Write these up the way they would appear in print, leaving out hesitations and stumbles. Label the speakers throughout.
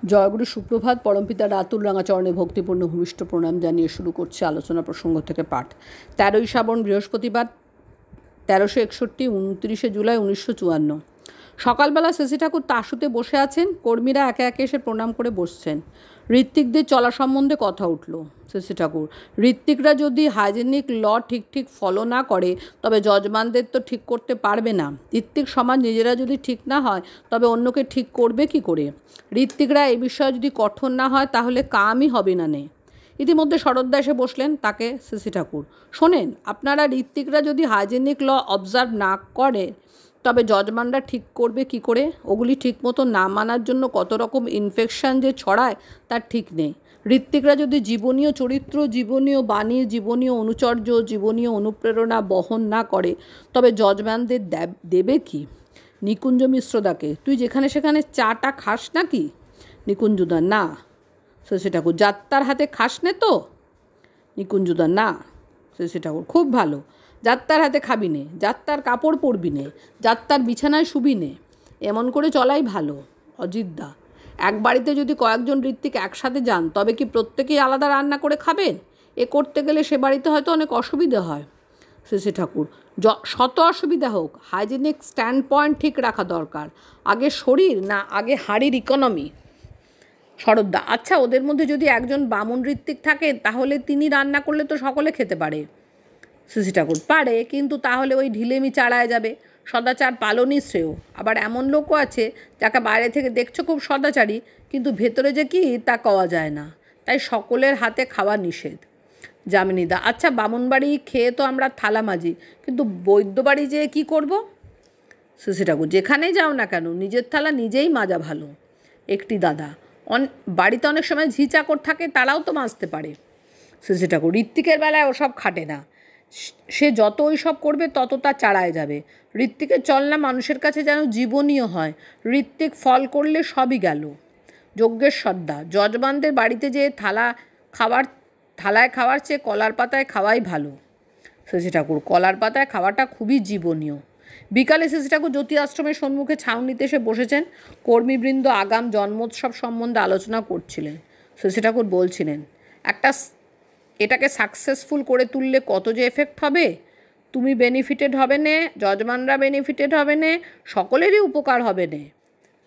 Speaker 1: জয়গুরু সুপ্রভাত। পরমপিতা রাতুল রাঙাচরণে ভক্তিপূর্ণ ভূমিষ্ঠ প্রণাম জানিয়ে শুরু করছে আলোচনা প্রসঙ্গ থেকে পাঠ। 13ই শ্রাবণ বৃহস্পতিবার, 1361, 29 জুলাই 1954। সকালবেলা শশী ঠাকুর তাশুতে বসে আছেন। কর্মীরা একে একে এসে প্রণাম করে বসছেন। ঋত্বিকদের চলা সম্বন্ধে কথা উঠল। শশী ঠাকুর: ঋত্বিকরা যদি হাইজেনিক ল ঠিক ফলো না করে তবে যজমানদের তো ঠিক করতে পারবে না। ঋত্বিক সমাজ নিজেরা যদি ঠিক না হয় তবে অন্যকে ঠিক করবে কি করে? ঋত্বিকরা এই বিষয়ে যদি কঠোর না হয় তাহলে কামই হবে না নে। ইতিমধ্যে শরদ্দা এসে বসলেন। তাকে শশী ঠাকুর: শোনেন, আপনারা ঋত্বিকরা যদি হাইজেনিক ল অবজার্ভ না করে তবে যজমানরা ঠিক করবে কি করে? ওগুলি ঠিক মতো না মানার জন্য কত রকম ইনফেকশন যে ছড়ায় তার ঠিক নেই। ঋত্বিকরা যদি জীবনীয় চরিত্র, জীবনীয় বাণী, জীবনীয় অনুচর্য, জীবনীয় অনুপ্রেরণা বহন না করে তবে যজমানদের দেবে কি? নিকুঞ্জ মিশ্রদাকে: তুই যেখানে সেখানে চাটা খাস নাকি? নিকুঞ্জদা: না। শশী ঠাকুর: যাত্রার হাতে খাস নে তো? নিকুঞ্জদা: না। শশী ঠাকুর: খুব ভালো। যাত্রার হাতে খাবি নে, যাত্রার কাপড় পরবি নে, যাত্রার বিছানায় শুবি নে, এমন করে চলাই ভালো। অজিতদা: এক বাড়িতে যদি কয়েকজন ঋত্বিক একসাথে যান তবে কি প্রত্যেকেই আলাদা রান্না করে খাবেন? এ করতে গেলে সে বাড়িতে হয়তো অনেক অসুবিধে হয়। শশী ঠাকুর: শত অসুবিধা হোক, হাইজেনিক স্ট্যান্ড পয়েন্ট ঠিক রাখা দরকার। আগে শরীর না আগে হাড়ির ইকোনমি? শরদ্দা: আচ্ছা, ওদের মধ্যে যদি একজন বামুন ঋত্বিক থাকে তাহলে তিনি রান্না করলে তো সকলে খেতে পারে। শশী ঠাকুর: পারে, কিন্তু তাহলে ওই ঢিলেমি চাড়ায় যাবে। সদাচার পালনই শ্রেয়। আবার এমন লোকও আছে যাকে বাইরে থেকে দেখছো খুব সদাচারী, কিন্তু ভেতরে যে কি তা কওয়া যায় না। তাই সকলের হাতে খাওয়া নিষেধ। যামিনীদা: আচ্ছা, বামুন বাড়ি খেয়ে তো আমরা থালা মাজি, কিন্তু বৈদ্য বাড়ি যেয়ে কী করব? শশী ঠাকুর: যেখানেই যাও না কেন নিজের থালা নিজেই মাজা ভালো। একটি দাদা: বাড়িতে অনেক সময় ঝি চাকর থাকে, তারাও তো মাজতে পারে। শশী ঠাকুর: ঋত্বিকের বেলায় ওসব খাটে না। সে যত ওইসব করবে তত তা চাড়ায় যাবে। ঋত্বিকের চলনা মানুষের কাছে যেন জীবনীয় হয়। ঋত্বিক ফল করলে সবই গেল। যজ্ঞেশ্বরদা: যজমানদের বাড়িতে যেয়ে থালায় খাওয়ার চেয়ে কলার পাতায় খাওয়াই ভালো। শশী ঠাকুর: কলার পাতায় খাওয়াটা খুবই জীবনীয়। বিকালে শশী ঠাকুর জ্যোতি আশ্রমের সম্মুখে ছাউনিতে এসে বসেছেন। কর্মীবৃন্দ আগাম জন্মোৎসব সম্বন্ধে আলোচনা করছিলেন। শশী ঠাকুর বলছিলেন, এটাকে সাকসেসফুল করে তুললে কত যে এফেক্ট হবে। তুমি বেনিফিটেড হবে নে, যজমানরা বেনিফিটেড হবে নে, সকলেরই উপকার হবে নে।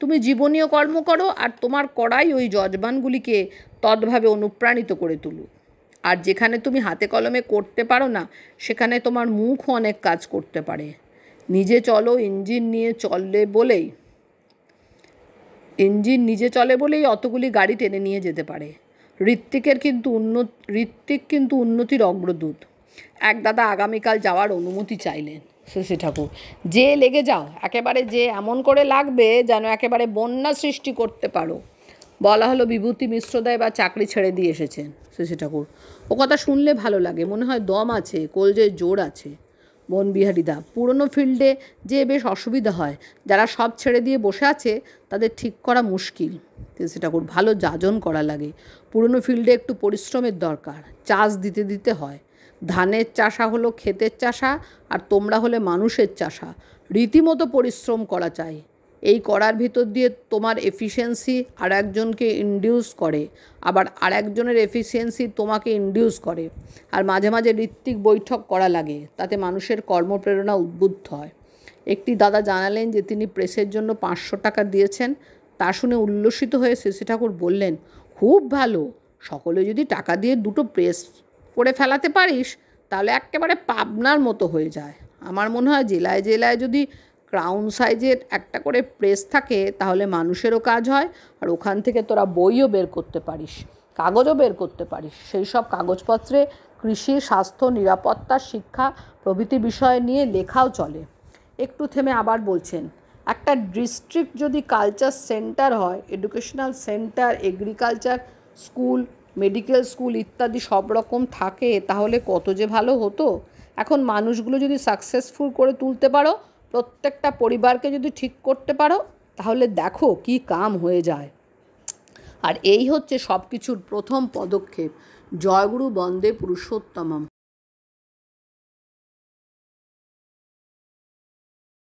Speaker 1: তুমি জীবনীয় কর্ম করো আর তোমার করাই ওই যজমানগুলিকে তদ্ভাবে অনুপ্রাণিত করে তুলুক। আর যেখানে তুমি হাতে কলমে করতে পারো না সেখানে তোমার মুখও অনেক কাজ করতে পারে। নিজে চলো, ইঞ্জিন নিজে চলে বলেই অতগুলি গাড়ি টেনে নিয়ে যেতে পারে। ঋত্বিক কিন্তু উন্নতির অগ্রদূত। এক দাদা আগামীকাল যাওয়ার অনুমতি চাইলেন। শশী ঠাকুর: যে লেগে যাও, একেবারে যে এমন করে লাগবে যেন একেবারে বন্যা সৃষ্টি করতে পারো। বলা হলো বিভূতি মিশ্রদা এবার চাকরি ছেড়ে দিয়ে এসেছেন। শশী ঠাকুর: ও কথা শুনলে ভালো লাগে, মনে হয় দম আছে, কলজের জোর আছে। বনবিহারীদা: পুরনো ফিল্ডে যে বেশ অসুবিধা হয়, যারা সব ছেড়ে দিয়ে বসে আছে তাদের ঠিক করা মুশকিল। শশী ঠাকুর: ভালো যাজন করা লাগে। পুরনো ফিল্ডে একটু পরিশ্রমের দরকার। চাষ দিতে হয়। ধানের চাষা হলো ক্ষেতের চাষা, আর তোমরা হলে মানুষের চাষা। রীতিমতো পরিশ্রম করা চাই। এই করার ভিতর দিয়ে তোমার এফিসিয়েন্সি আর একজনকে ইনডিউস করে, আবার আর একজনের এফিসিয়েন্সি তোমাকে ইনডিউস করে। আর মাঝে মাঝে ঋত্বিক বৈঠক করা লাগে, তাতে মানুষের কর্মপ্রেরণা উদ্বুদ্ধ হয়। একটি দাদা জানালেন যে তিনি প্রেসের জন্য 500 টাকা দিয়েছেন। তা শুনে উল্লসিত হয়ে শশী ঠাকুর বললেন, খুব ভালো, সকলে যদি টাকা দিয়ে দুটো প্রেস করে ফেলাতে পারিস তাহলে একেবারে পাবনার মতো হয়ে যায়। আমার মনে হয় জেলায় জেলায় যদি ক্রাউন সাইজের একটা করে প্রেস থাকে তাহলে মানুষেরও কাজ হয়, আর ওখান থেকে তোরা বইও বের করতে পারিস, কাগজও বের করতে পারিস। সেই সব কাগজপত্রে কৃষি, স্বাস্থ্য, নিরাপত্তা, শিক্ষা প্রভৃতি বিষয় নিয়ে লেখাও চলে। একটু থেমে আবার বলছেন, একটা ডিস্ট্রিক্ট যদি কালচার সেন্টার হয়, educational centre, agriculture school, medical school ইত্যাদি সব রকম থাকে তাহলে কত যে ভালো হতো। এখন মানুষগুলো যদি সাকসেসফুল করে তুলতে পারো, প্রত্যেকটা পরিবারকে যদি ঠিক করতে পারো, তাহলে দেখো কি কাম হয়ে যায়। আর এই হচ্ছে সব কিছুর প্রথম পদক্ষেপ। জয়গুরু বন্দে পুরুষোত্তমম।